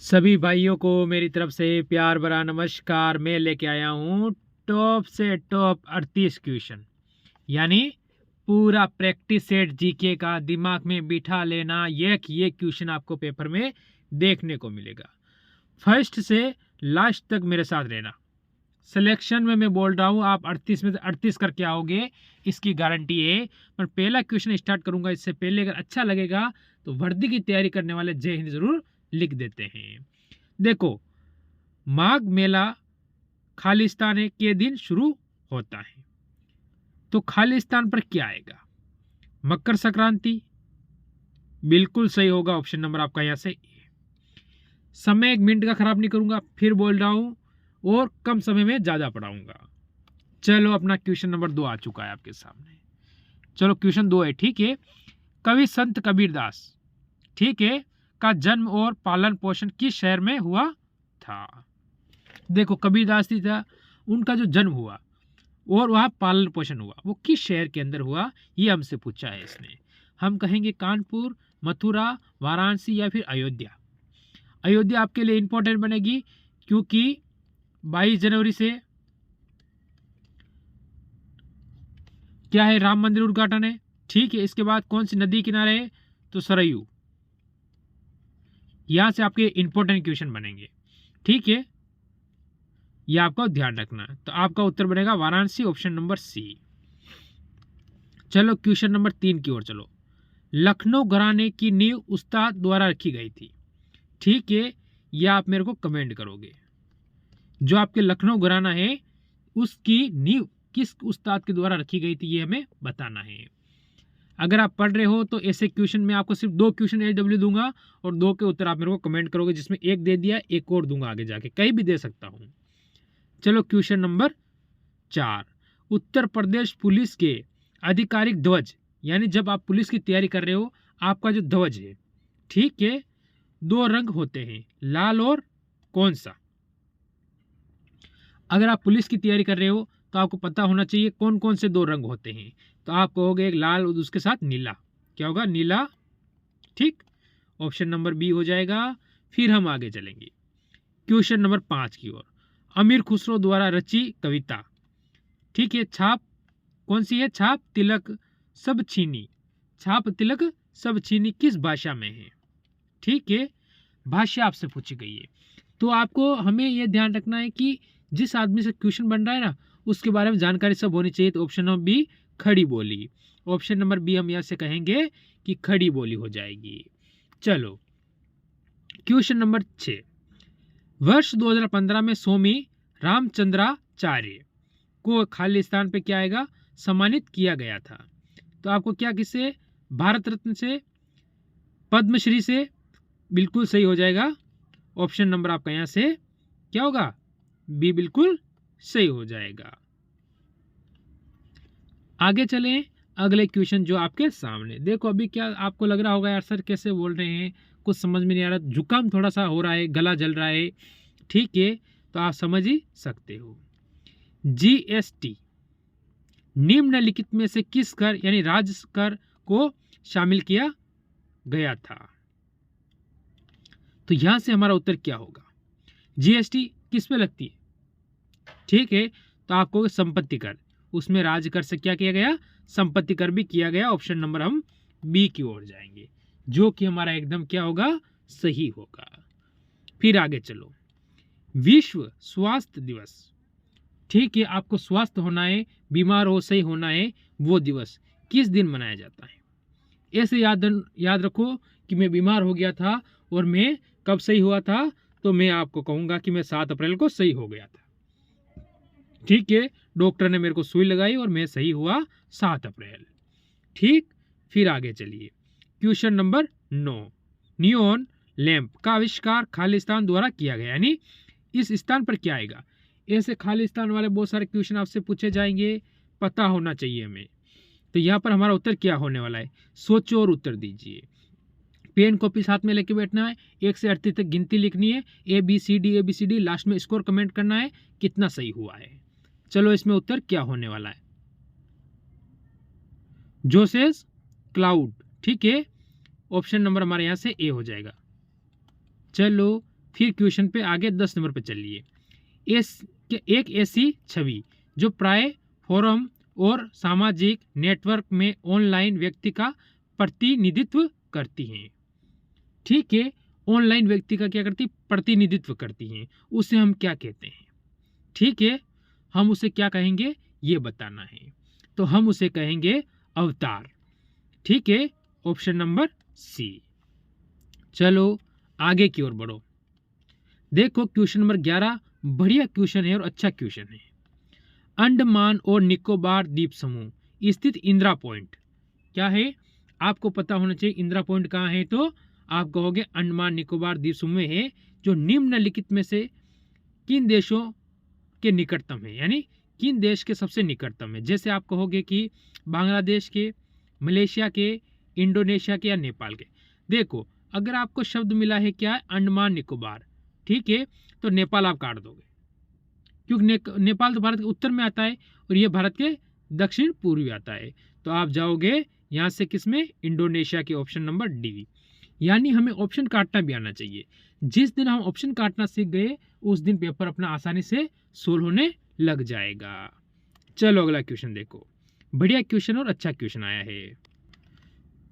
सभी भाइयों को मेरी तरफ से प्यार भरा नमस्कार। मैं लेके आया हूँ टॉप से टॉप 38 क्वेश्चन, यानी पूरा प्रैक्टिस सेट जीके का दिमाग में बिठा लेना। ये क्वेश्चन आपको पेपर में देखने को मिलेगा। फर्स्ट से लास्ट तक मेरे साथ रहना। सिलेक्शन में मैं बोल रहा हूँ आप 38 में से 38 करके आओगे, इसकी गारंटी है। पर पहला क्वेश्चन स्टार्ट करूंगा, इससे पहले अगर अच्छा लगेगा तो वर्दी की तैयारी करने वाले जय हिंद जरूर लिख देते हैं। देखो, माघ मेला खालिस्तान के दिन शुरू होता है, तो खालिस्तान पर क्या आएगा? मकर संक्रांति, बिल्कुल सही होगा। ऑप्शन नंबर आपका यहां से ए। समय एक मिनट का खराब नहीं करूंगा, फिर बोल रहा हूं, और कम समय में ज्यादा पढ़ाऊंगा। चलो, अपना क्वेश्चन नंबर 2 आ चुका है आपके सामने। चलो, क्वेश्चन 2 है, ठीक है। कवि संत कबीरदास, ठीक है, का जन्म और पालन पोषण किस शहर में हुआ था? देखो, कबीरदास जी था, उनका जो जन्म हुआ और वहाँ पालन पोषण हुआ, वो किस शहर के अंदर हुआ, ये हमसे पूछा है इसने। हम कहेंगे कानपुर, मथुरा, वाराणसी या फिर अयोध्या। अयोध्या आपके लिए इंपॉर्टेंट बनेगी, क्योंकि 22 जनवरी से क्या है, राम मंदिर उद्घाटन है, ठीक है। इसके बाद कौन सी नदी किनारे है? तो सरयू। यहां से आपके इंपॉर्टेंट क्वेश्चन बनेंगे, ठीक है, यह आपका ध्यान रखना है। तो आपका उत्तर बनेगा वाराणसी, ऑप्शन नंबर सी। चलो, क्वेश्चन नंबर 3 की ओर चलो। लखनऊ घराने की नींव उस्ताद द्वारा रखी गई थी, ठीक है, यह आप मेरे को कमेंट करोगे। जो आपके लखनऊ घराना है, उसकी नींव किस उस्ताद के द्वारा रखी गई थी, ये हमें बताना है। अगर आप पढ़ रहे हो तो ऐसे क्वेश्चन में आपको सिर्फ 2 क्वेश्चन एडब्ल्यू दूंगा, और 2 के उत्तर आप मेरे को कमेंट करोगे, जिसमें एक दे दिया, एक और दूंगा आगे जाके, कहीं भी दे सकता हूं। चलो, question number 4। Uttar Pradesh police के आधिकारिक ध्वज, यानी जब आप पुलिस की तैयारी कर रहे हो, आपका जो ध्वज है, ठीक है, 2 रंग होते हैं, लाल और कौन सा? अगर आप पुलिस की तैयारी कर रहे हो तो आपको पता होना चाहिए कौन कौन से 2 रंग होते हैं। तो आप कहोगे एक लाल और उसके साथ नीला। क्या होगा? नीला, ठीक। ऑप्शन नंबर बी हो जाएगा। फिर हम आगे चलेंगे क्वेश्चन नंबर 5 की ओर। अमीर खुसरो द्वारा रची कविता, ठीक है, छाप कौन सी है? छाप तिलक सब छीनी। छाप तिलक सब छीनी किस भाषा में है? ठीक है, भाषा आपसे पूछी गई है। तो आपको हमें यह ध्यान रखना है कि जिस आदमी से क्वेश्चन बन रहा है ना, उसके बारे में जानकारी सब होनी चाहिए। तो ऑप्शन नंबर बी, खड़ी बोली। ऑप्शन नंबर बी हम यहां से कहेंगे कि खड़ी बोली हो जाएगी। चलो, क्वेश्चन नंबर 6। वर्ष 2015 में स्वामी रामचंद्राचार्य को खालिस्तान पे क्या आएगा? सम्मानित किया गया था। तो आपको क्या, किससे? भारत रत्न से, पद्मश्री से, बिल्कुल सही हो जाएगा। ऑप्शन नंबर आपका यहां से क्या होगा? बी, बिल्कुल सही हो जाएगा। आगे चलें, अगले क्वेश्चन जो आपके सामने। देखो, अभी क्या आपको लग रहा होगा, यार सर कैसे बोल रहे हैं, कुछ समझ में नहीं आ रहा, जुकाम थोड़ा सा हो रहा है, गला जल रहा है, ठीक है, तो आप समझ ही सकते हो। जीएसटी निम्नलिखित में से किस कर, यानी राज्य कर को शामिल किया गया था? तो यहां से हमारा उत्तर क्या होगा? जीएसटी किस पे लगती है? ठीक है, तो आपको संपत्ति कर, उसमें राज्य कर से क्या किया गया? संपत्ति कर भी किया गया। ऑप्शन नंबर हम बी की ओर जाएंगे, जो कि हमारा एकदम क्या होगा? सही होगा। फिर आगे चलो, विश्व स्वास्थ्य दिवस, ठीक है, आपको स्वस्थ होना है, बीमार हो सही होना है, वो दिवस किस दिन मनाया जाता है? ऐसे याद रखो कि मैं बीमार हो गया था और मैं कब सही हुआ था, तो मैं आपको कहूंगा कि मैं 7 अप्रैल को सही हो गया था, ठीक है। डॉक्टर ने मेरे को सुई लगाई और मैं सही हुआ 7 अप्रैल, ठीक। फिर आगे चलिए, क्वेश्चन नंबर 9। नियोन लैंप का आविष्कार खालिस्तान द्वारा किया गया, यानी इस स्थान पर क्या आएगा? ऐसे खालिस्तान वाले बहुत सारे क्वेश्चन आपसे पूछे जाएंगे, पता होना चाहिए हमें। तो यहाँ पर हमारा उत्तर क्या होने वाला है? सोचो और उत्तर दीजिए। पेन कॉपी साथ में लेके बैठना है, 1 से 38 तक गिनती लिखनी है, ABCD, लास्ट में स्कोर कमेंट करना है कितना सही हुआ है। चलो, इसमें उत्तर क्या होने वाला है? जोसेस क्लाउड, ठीक है, ऑप्शन नंबर हमारे यहां से ए हो जाएगा। चलो, फिर क्वेश्चन पे आगे 10 नंबर पे चलिए। एक ऐसी छवि जो प्राय फोरम और सामाजिक नेटवर्क में ऑनलाइन व्यक्ति का प्रतिनिधित्व करती हैं। ठीक है, ऑनलाइन व्यक्ति का क्या करती, प्रतिनिधित्व करती हैं, उसे हम क्या कहते हैं। ठीक है, हम उसे क्या कहेंगे ये बताना है, तो हम उसे कहेंगे अवतार। ठीक है, ऑप्शन नंबर सी। चलो आगे की ओर बढ़ो। देखो क्वेश्चन नंबर 11 बढ़िया क्वेश्चन है और अच्छा क्वेश्चन है। अंडमान और निकोबार द्वीप समूह स्थित इंदिरा पॉइंट क्या है, आपको पता होना चाहिए। इंदिरा पॉइंट कहाँ है, तो आप कहोगे अंडमान निकोबार द्वीप समूह है, जो निम्नलिखित में से किन देशों के निकटतम है, यानी किन देश के सबसे निकटतम है। जैसे आप कहोगे कि बांग्लादेश के, मलेशिया के, इंडोनेशिया के या नेपाल के। देखो अगर आपको शब्द मिला है क्या, अंडमान निकोबार, ठीक है, तो नेपाल आप काट दोगे, क्योंकि नेपाल तो भारत के उत्तर में आता है और ये भारत के दक्षिण पूर्वी आता है। तो आप जाओगे यहाँ से किस में, इंडोनेशिया के ऑप्शन नंबर डी। यानी हमें ऑप्शन काटना भी आना चाहिए। जिस दिन हम ऑप्शन काटना सीख गए उस दिन पेपर अपना आसानी से सोल्व होने लग जाएगा। चलो अगला क्वेश्चन देखो, बढ़िया क्वेश्चन और अच्छा क्वेश्चन आया है।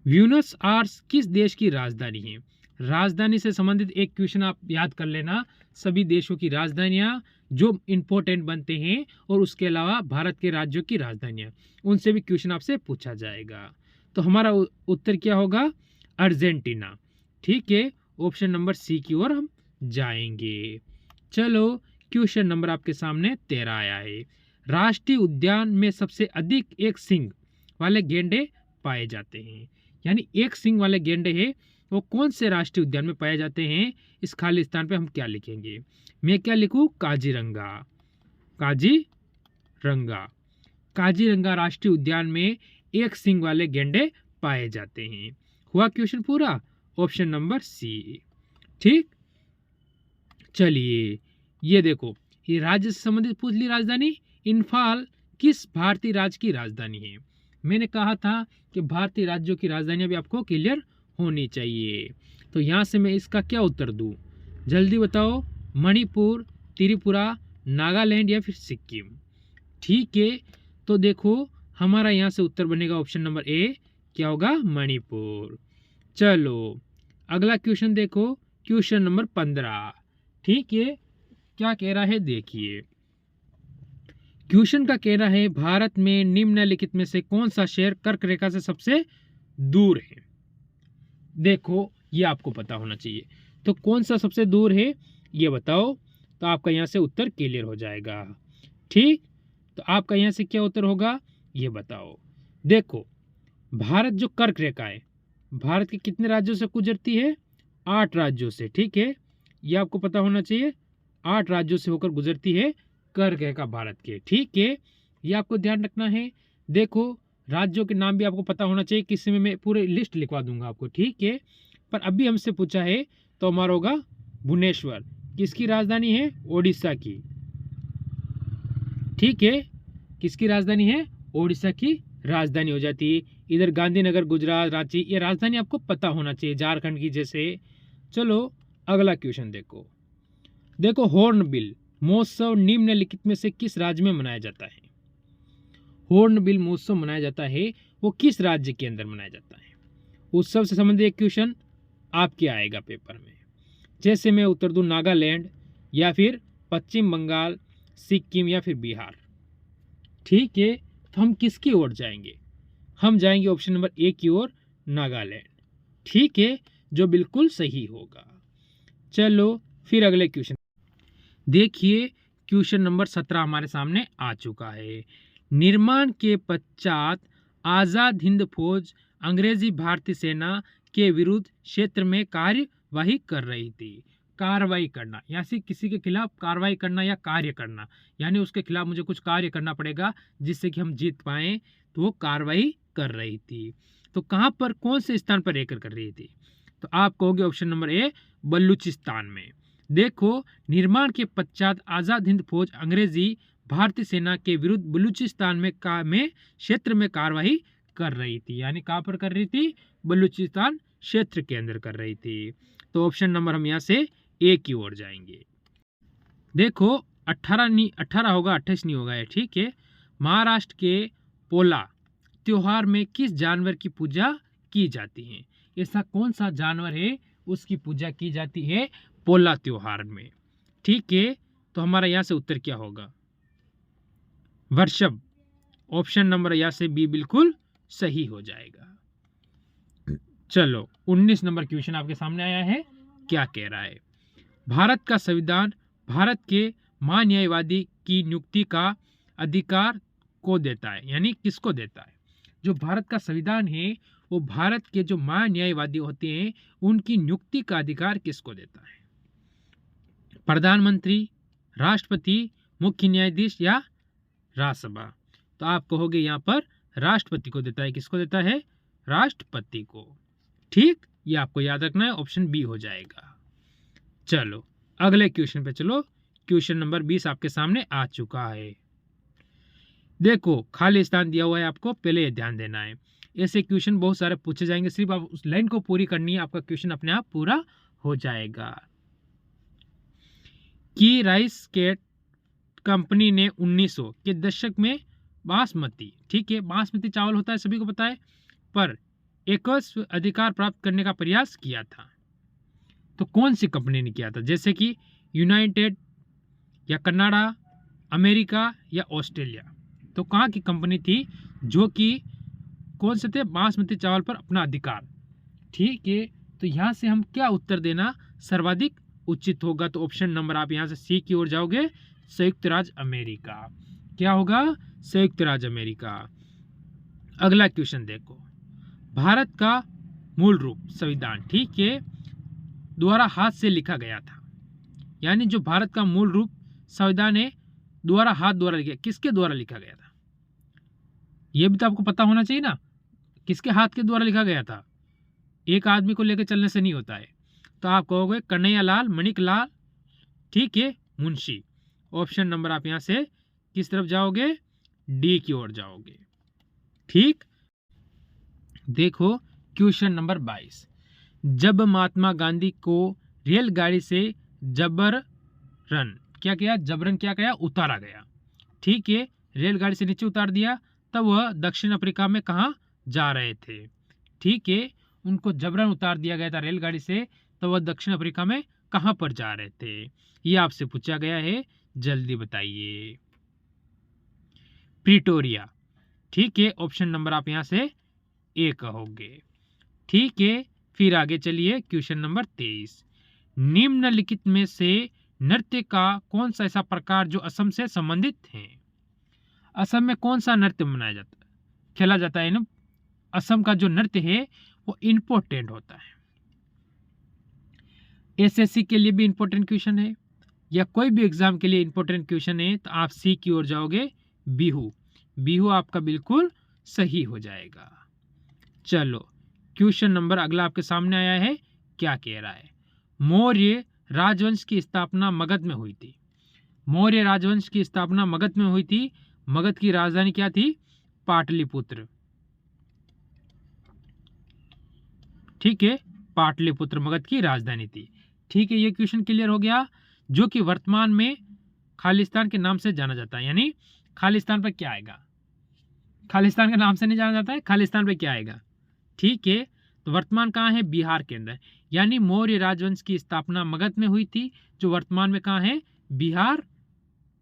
ब्यूनस आयर्स किस देश की राजधानी है। राजधानी से संबंधित एक क्वेश्चन आप याद कर लेना, सभी देशों की राजधानियां जो इंपॉर्टेंट बनते हैं और उसके अलावा भारत के राज्यों की राजधानियां, उनसे भी क्वेश्चन आपसे पूछा जाएगा। तो हमारा उत्तर क्या होगा, अर्जेंटीना। ठीक है, ऑप्शन नंबर सी की ओर हम जाएंगे। चलो क्वेश्चन नंबर आपके सामने 13 आया है। राष्ट्रीय उद्यान में सबसे अधिक एक सींग वाले गेंडे पाए जाते हैं, यानी एक सींग वाले गेंडे हैं वो कौन से राष्ट्रीय उद्यान में पाए जाते हैं। इस खाली स्थान पे हम क्या लिखेंगे, मैं क्या लिखूं, काजीरंगा। काजीरंगा, काजीरंगा राष्ट्रीय उद्यान में एक सींग वाले गेंडे पाए जाते हैं। हुआ क्वेश्चन पूरा, ऑप्शन नंबर सी। ठीक, चलिए ये देखो, ये राज्य से संबंधित पूछ ली राजधानी। इम्फाल किस भारतीय राज्य की राजधानी है। मैंने कहा था कि भारतीय राज्यों की राजधानियां भी आपको क्लियर होनी चाहिए। तो यहाँ से मैं इसका क्या उत्तर दूं, जल्दी बताओ, मणिपुर, त्रिपुरा, नागालैंड या फिर सिक्किम। ठीक है, तो देखो हमारा यहाँ से उत्तर बनेगा ऑप्शन नंबर ए, क्या होगा, मणिपुर। चलो अगला क्वेश्चन देखो, क्वेश्चन नंबर 15। ठीक है, क्या कह रहा है देखिए, क्वेश्चन का कहना है भारत में निम्नलिखित में से कौन सा शहर कर्क रेखा से सबसे दूर है। देखो ये आपको पता होना चाहिए, तो कौन सा सबसे दूर है ये बताओ, तो आपका यहाँ से उत्तर क्लियर हो जाएगा। ठीक, तो आपका यहाँ से क्या उत्तर होगा ये बताओ। देखो भारत जो कर्क रेखा है, भारत के कितने राज्यों से गुजरती है, 8 राज्यों से। ठीक है, ये आपको पता होना चाहिए, 8 राज्यों से होकर गुजरती है कर्क रेखा भारत के। ठीक है, ये आपको ध्यान रखना है। देखो राज्यों के नाम भी आपको पता होना चाहिए, किसी में मैं पूरे लिस्ट लिखवा दूंगा आपको। ठीक है, पर अभी हमसे पूछा है तो हमारा होगा भुवनेश्वर, किसकी राजधानी है, ओडिशा की। ठीक है, किसकी राजधानी है, ओडिशा की राजधानी हो जाती है। इधर गांधीनगर, गुजरात, रांची, ये राजधानी आपको पता होना चाहिए, झारखंड की जैसे। चलो अगला क्वेश्चन देखो, देखो हॉर्नबिल महोत्सव निम्नलिखित में से किस राज्य में मनाया जाता है। हॉर्नबिल महोत्सव मनाया जाता है वो किस राज्य के अंदर मनाया जाता है। उत्सव से संबंधित एक क्वेश्चन आपके आएगा पेपर में, जैसे मैं उत्तर दूं नागालैंड या फिर पश्चिम बंगाल, सिक्किम या फिर बिहार। ठीक है, तो हम किसकी ओर जाएंगे, हम जाएंगे ऑप्शन नंबर ए की ओर, नागालैंड। ठीक है, जो बिल्कुल सही होगा। चलो फिर अगले क्वेश्चन देखिए, क्वेश्चन नंबर 17 हमारे सामने आ चुका है। निर्माण के पश्चात आज़ाद हिंद फौज अंग्रेजी भारतीय सेना के विरुद्ध क्षेत्र में कार्यवाही कर रही थी। कार्रवाई करना यानी किसी के खिलाफ कार्रवाई करना या कार्य करना, यानी उसके खिलाफ मुझे कुछ कार्य करना पड़ेगा जिससे कि हम जीत पाएं, तो वो कार्रवाई कर रही थी। तो कहाँ पर, कौन से स्थान पर रहकर कर रही थी, तो आप कहोगे ऑप्शन नंबर ए, बलूचिस्तान में। देखो निर्माण के पश्चात आज़ाद हिंद फौज अंग्रेजी भारतीय सेना के विरुद्ध बलूचिस्तान में क्षेत्र में कार्रवाई कर रही थी, यानी कहाँ पर कर रही थी, बलूचिस्तान क्षेत्र के अंदर कर रही थी। तो ऑप्शन नंबर हम यहाँ से ए की ओर जाएंगे। देखो 18 होगा, 28 नहीं होगा ये, ठीक है। महाराष्ट्र के पोला त्योहार में किस जानवर की पूजा की जाती है? ऐसा कौन सा जानवर है उसकी पूजा की जाती है पोला त्योहार में? ठीक है, तो हमारा यहाँ से उत्तर क्या होगा? वृषभ। ऑप्शन नंबर यहाँ से बी बिल्कुल सही हो जाएगा। चलो 19 नंबर क्वेश्चन आपके सामने आया है, क्या कह रहा है? भारत का संविधान भारत के महान्यायवादी की नियुक्ति का अधिकार को देता है, यानी किसको देता है? जो भारत का संविधान है वो भारत के जो महान्यायवादी होते हैं उनकी नियुक्ति का अधिकार किसको देता है? प्रधानमंत्री, राष्ट्रपति, मुख्य न्यायाधीश या राज्यसभा? तो आप कहोगे यहाँ पर राष्ट्रपति को देता है। किसको देता है? राष्ट्रपति को। ठीक, ये आपको याद रखना है, ऑप्शन बी हो जाएगा। चलो अगले क्वेश्चन पे चलो। क्वेश्चन नंबर 20 आपके सामने आ चुका है। देखो खाली स्थान दिया हुआ है आपको, पहले ये ध्यान देना है। ऐसे क्वेश्चन बहुत सारे पूछे जाएंगे, सिर्फ आप उस लाइन को पूरी करनी है, आपका क्वेश्चन अपने आप पूरा हो जाएगा। की राइस केट कंपनी ने 1900 के दशक में बासमती, ठीक है, बासमती चावल होता है सभी को पता है, पर एकस्व अधिकार प्राप्त करने का प्रयास किया था। तो कौन सी कंपनी ने किया था? जैसे कि यूनाइटेड या कनाडा, अमेरिका या ऑस्ट्रेलिया। तो कहाँ की कंपनी थी जो कि कौन से थे? बासमती चावल पर अपना अधिकार। ठीक है, तो यहाँ से हम क्या उत्तर देना सर्वाधिक उचित होगा? तो ऑप्शन नंबर आप यहाँ से सी की ओर जाओगे, संयुक्त राज्य अमेरिका। क्या होगा? संयुक्त राज्य अमेरिका। अगला क्वेश्चन देखो, भारत का मूल रूप संविधान, ठीक है, द्वारा हाथ से लिखा गया था। यानी जो भारत का मूल रूप संविधान है द्वारा हाथ द्वारा लिखा, किसके द्वारा लिखा गया था? यह भी तो आपको पता होना चाहिए ना, किसके हाथ के द्वारा लिखा गया था? एक आदमी को लेकर चलने से नहीं होता है। तो आप कहोगे कन्हैयालाल, मणिकलाल, ठीक है, मुंशी। ऑप्शन नंबर आप यहां से किस तरफ जाओगे? डी की ओर जाओगे। ठीक, देखो क्वेश्चन नंबर 22, जब महात्मा गांधी को रेलगाड़ी से जबरन क्या किया? उतारा गया। ठीक है, रेलगाड़ी से नीचे उतार दिया, तब वह दक्षिण अफ्रीका में कहाँ जा रहे थे? ठीक है, उनको जबरन उतार दिया गया था रेलगाड़ी से, तो वह दक्षिण अफ्रीका में कहाँ पर जा रहे थे? ये आपसे पूछा गया है, जल्दी बताइए। प्रिटोरिया। ठीक है, ऑप्शन नंबर आप यहाँ से ए कहोगे। ठीक है, फिर आगे चलिए क्वेश्चन नंबर 23, निम्नलिखित में से नृत्य का कौन सा ऐसा प्रकार जो असम से संबंधित है? असम में कौन सा नृत्य मनाया जाता है, खेला जाता है ना? असम का जो नृत्य है वो इम्पोर्टेंट होता है। एसएससी के लिए भी इम्पोर्टेंट क्वेश्चन है या कोई भी एग्जाम के लिए इम्पोर्टेंट क्वेश्चन है, तो आप सी की ओर जाओगे, बिहू। बिहू आपका बिल्कुल सही हो जाएगा। चलो क्वेश्चन नंबर अगला आपके सामने आया है, क्या कह रहा है? मौर्य राजवंश की स्थापना मगध में हुई थी। मौर्य राजवंश की स्थापना मगध में हुई थी। मगध की राजधानी क्या थी? पाटलिपुत्र। ठीक है, पाटलिपुत्र मगध की राजधानी थी। ठीक है, ये क्वेश्चन क्लियर हो गया। जो कि वर्तमान में खालिस्तान के नाम से जाना जाता है। यानी खालिस्तान पर क्या आएगा? खालिस्तान के नाम से नहीं जाना जाता है, खालिस्तान पे क्या आएगा? ठीक है, तो वर्तमान कहाँ है? बिहार के अंदर। यानी मौर्य राजवंश की स्थापना मगध में हुई थी, जो वर्तमान में कहाँ है? बिहार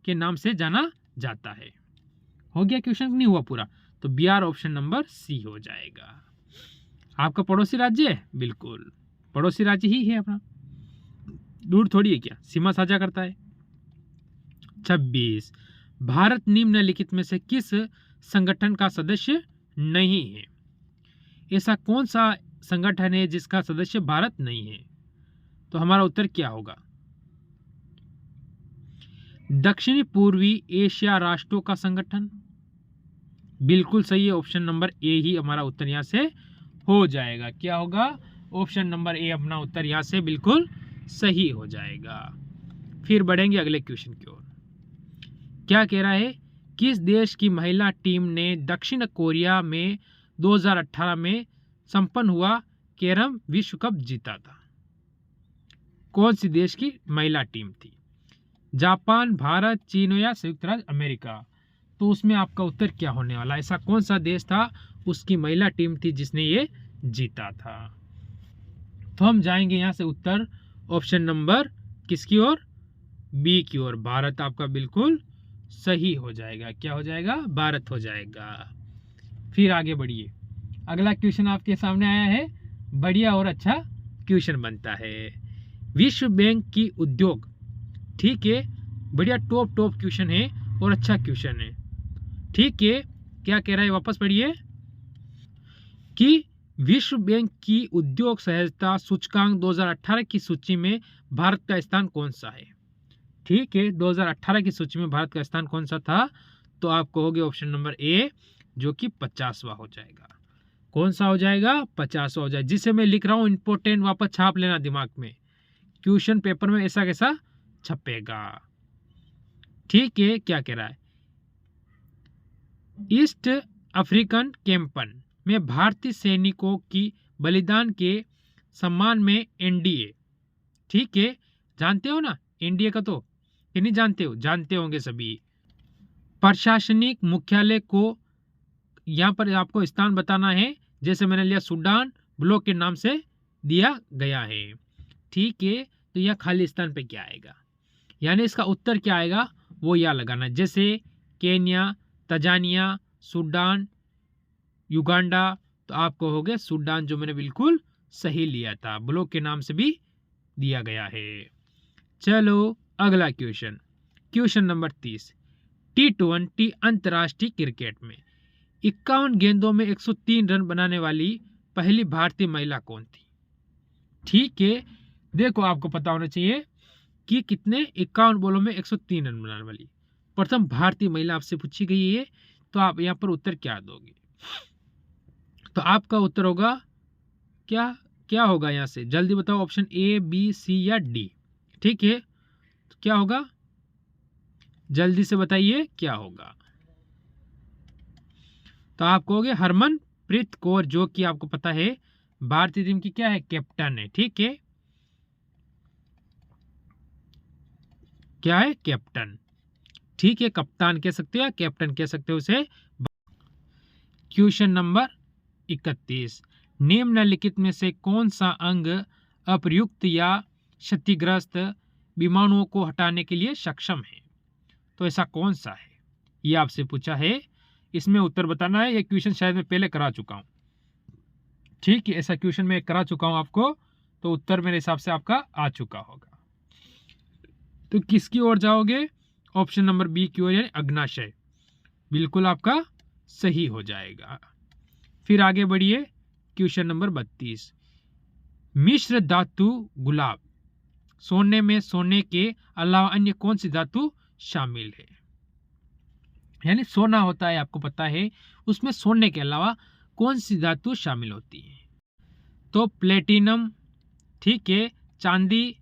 के नाम से जाना जाता है। हो गया क्वेश्चन, नहीं हुआ पूरा? तो बिहार ऑप्शन नंबर सी हो जाएगा। आपका पड़ोसी राज्य है, बिल्कुल पड़ोसी राज्य ही है अपना, दूर थोड़ी है, क्या सीमा साझा करता है। 26, भारत निम्नलिखित में से किस संगठन का सदस्य नहीं है? ऐसा कौन सा संगठन है जिसका सदस्य भारत नहीं है? तो हमारा उत्तर क्या होगा? दक्षिणी पूर्वी एशिया राष्ट्रों का संगठन, बिल्कुल सही है। ऑप्शन नंबर ए ही हमारा उत्तर यहां से हो जाएगा। क्या होगा? ऑप्शन नंबर ए अपना उत्तर यहां से बिल्कुल सही हो जाएगा। फिर बढ़ेंगे अगले क्वेश्चन की ओर। क्या कह रहा है? किस देश की महिला टीम ने दक्षिण कोरिया में 2018 में संपन्न हुआ कैरम विश्व कप जीता था? कौन सी देश की महिला टीम थी? जापान, भारत, चीन या संयुक्त राज्य अमेरिका? तो उसमें आपका उत्तर क्या होने वाला? ऐसा कौन सा देश था, उसकी महिला टीम थी जिसने ये जीता था? तो हम जाएंगे यहाँ से उत्तर ऑप्शन नंबर किसकी ओर? बी की ओर। भारत आपका बिल्कुल सही हो जाएगा। क्या हो जाएगा? भारत हो जाएगा। फिर आगे बढ़िए, अगला क्वेश्चन आपके सामने आया है, बढ़िया और अच्छा क्वेश्चन बनता है। विश्व बैंक की उद्योग, ठीक है, बढ़िया टॉप क्वेश्चन है और अच्छा क्वेश्चन है, ठीक है। क्या कह रहा है, वापस पढ़िए कि विश्व बैंक की उद्योग सहजता सूचकांक 2018 की सूची में भारत का स्थान कौन सा है? ठीक है, 2018 की सूची में भारत का स्थान कौन सा था? तो आप कहोगे ऑप्शन नंबर ए, जो कि 50वां हो जाएगा। कौन सा हो जाएगा? 50वां हो जाएगा। जिसे मैं लिख रहा हूं इंपॉर्टेंट, वापस छाप लेना दिमाग में, क्वेश्चन पेपर में ऐसा कैसा छपेगा, ठीक है। क्या कह रहा है, ईस्ट अफ्रीकन कैंपन में भारतीय सैनिकों की बलिदान के सम्मान में एनडीए, ठीक है, जानते हो ना एनडीए का? तो ये नहीं जानते हो? जानते होंगे सभी। प्रशासनिक मुख्यालय को यहाँ पर आपको स्थान बताना है, जैसे मैंने लिया सूडान, ब्लॉक के नाम से दिया गया है, ठीक है। तो यह खाली स्थान पे क्या आएगा, यानी इसका उत्तर क्या आएगा वो यह लगाना, जैसे केन्या, तंजानिया, सूडान, युगांडा। तो आप कहोगे सूडान, जो मैंने बिल्कुल सही लिया था, ब्लॉक के नाम से भी दिया गया है। चलो अगला क्वेश्चन, क्वेश्चन नंबर 30। T20 अंतर्राष्ट्रीय क्रिकेट में 51 गेंदों में 103 रन बनाने वाली पहली भारतीय महिला कौन थी? ठीक है, देखो आपको पता होना चाहिए कि कितने 51 बॉलों में 103 रन बनाने वाली प्रथम भारतीय महिला आपसे पूछी गई है। तो आप यहाँ पर उत्तर क्या दोगे? तो आपका उत्तर होगा क्या? क्या होगा यहाँ से, जल्दी बताओ, ऑप्शन ए, बी, सी या डी, ठीक है। तो क्या होगा, जल्दी से बताइए क्या होगा? तो आप कहोगे हरमनप्रीत कौर, जो कि आपको पता है भारतीय टीम की क्या है, कैप्टन है, ठीक है। क्या है? कैप्टन, ठीक है। कप्तान कह सकते हो या कैप्टन कह सकते हो उसे। क्वेश्चन नंबर 31, निम्नलिखित में से कौन सा अंग अप्रयुक्त या क्षतिग्रस्त विमानों को हटाने के लिए सक्षम है? तो ऐसा कौन सा है, ये आपसे पूछा है, इसमें उत्तर बताना है। ये क्वेश्चन शायद मैं पहले करा चुका हूं, ठीक है, ऐसा क्वेश्चन मैं करा चुका हूं आपको, तो उत्तर मेरे हिसाब से आपका आ चुका होगा। तो किसकी ओर जाओगे? ऑप्शन नंबर बी की ओर, यानी अग्नाशय, बिल्कुल आपका सही हो जाएगा। फिर आगे बढ़िए, क्वेश्चन नंबर 32, मिश्र धातु गुलाब सोने में सोने के अलावा अन्य कौन सी धातु शामिल है? यानी सोना होता है, आपको पता है, उसमें सोने के अलावा कौन सी धातु शामिल होती है? तो प्लेटिनम, ठीक है, चांदी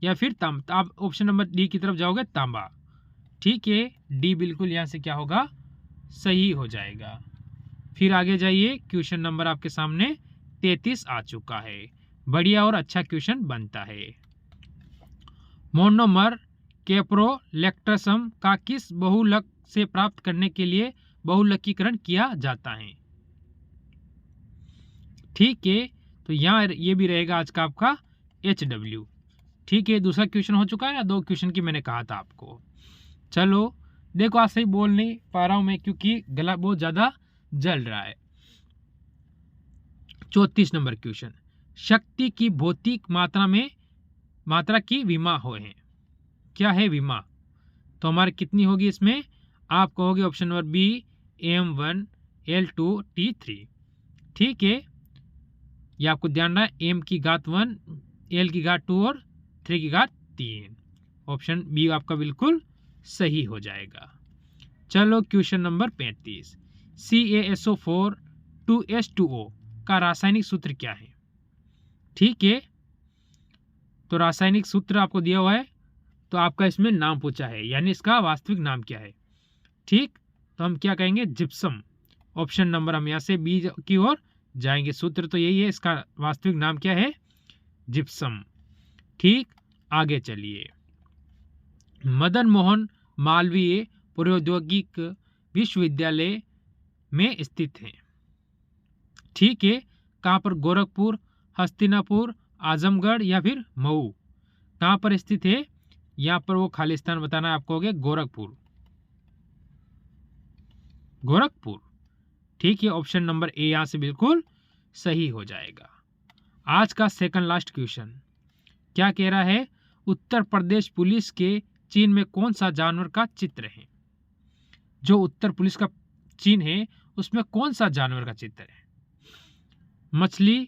या फिर तांबा। आप ऑप्शन नंबर डी की तरफ जाओगे, तांबा, ठीक है, डी बिल्कुल यहाँ से क्या होगा, सही हो जाएगा। फिर आगे जाइए, क्वेश्चन नंबर आपके सामने 33 आ चुका है, बढ़िया और अच्छा क्वेश्चन बनता है। मोनोमर कैप्रोलैक्टसम का किस बहुलक से प्राप्त करने के लिए बहुलकीकरण किया जाता है? ठीक है, तो यहाँ ये भी रहेगा आज का आपका HW, ठीक है। दूसरा क्वेश्चन हो चुका है ना, 2 क्वेश्चन की मैंने कहा था आपको। चलो देखो, आज सही बोल नहीं पा रहा हूं मैं क्योंकि गला बहुत ज्यादा जल रहा है। 34 नंबर क्वेश्चन, शक्ति की भौतिक मात्रा की विमा हो है, क्या है विमा? तो हमारे कितनी होगी इसमें? आप कहोगे option number B, M1 L2 T3, ठीक है। ये आपको ध्यान रहा है, M की घात 1, L की घात 2 और 3 की घात 3। ऑप्शन बी आपका बिल्कुल सही हो जाएगा। चलो क्वेश्चन नंबर 35, CaSO4 2H2O का रासायनिक सूत्र क्या है? ठीक है, तो रासायनिक सूत्र आपको दिया हुआ है, तो आपका इसमें नाम पूछा है, यानी इसका वास्तविक नाम क्या है, ठीक। तो हम क्या कहेंगे, जिप्सम। ऑप्शन नंबर हम यहाँ से बी की ओर जाएंगे, सूत्र तो यही है, इसका वास्तविक नाम क्या है, जिप्सम, ठीक, आगे चलिए। मदन मोहन मालवीय प्रौद्योगिक विश्वविद्यालय में स्थित है। ठीक है, कहाँ पर? गोरखपुर, हस्तिनापुर, आजमगढ़ या फिर मऊ? कहाँ पर स्थित है? यहाँ पर वो खाली स्थान बताना है आपको, हो गया गोरखपुर। गोरखपुर, ठीक है, ऑप्शन नंबर ए यहाँ से बिल्कुल सही हो जाएगा। आज का सेकंड लास्ट क्वेश्चन क्या कह रहा है? उत्तर प्रदेश पुलिस के चीन में कौन सा जानवर का चित्र है? जो उत्तर पुलिस का चीन है उसमें कौन सा जानवर का चित्र है? मछली,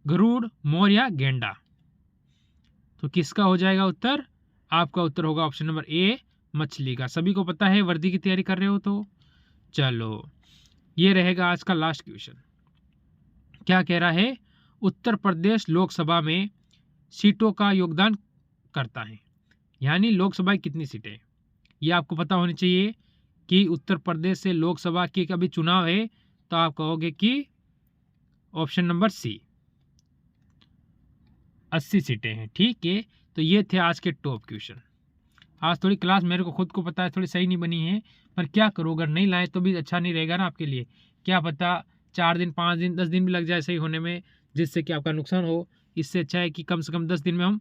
गरुड़, मोर या गेंडा? तो किसका हो जाएगा उत्तर? आपका उत्तर होगा ऑप्शन नंबर ए, मछली का। सभी को पता है, वर्दी की तैयारी कर रहे हो तो। चलो, ये रहेगा आज का लास्ट क्वेश्चन। क्या कह रहा है? उत्तर प्रदेश लोकसभा में सीटों का योगदान करता है, यानी लोकसभा की कितनी सीटें? ये आपको पता होनी चाहिए कि उत्तर प्रदेश से लोकसभा की कभी चुनाव है तो आप कहोगे कि ऑप्शन नंबर सी, 80 सीटें हैं। ठीक है, तो ये थे आज के टॉप क्वेश्चन। आज थोड़ी क्लास मेरे को खुद को पता है थोड़ी सही नहीं बनी है, पर क्या करो, अगर नहीं लाए तो भी अच्छा नहीं रहेगा ना आपके लिए। क्या पता 4 दिन, 5 दिन, 10 दिन भी लग जाए सही होने में, जिससे कि आपका नुकसान हो। इससे अच्छा है कि कम से कम 10 दिन में हम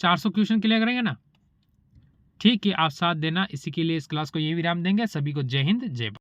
400 क्वेश्चन क्लियर करेंगे ना। ठीक है, आप साथ देना, इसी के लिए इस क्लास को यही विराम देंगे। सभी को जय हिंद, जय भारत।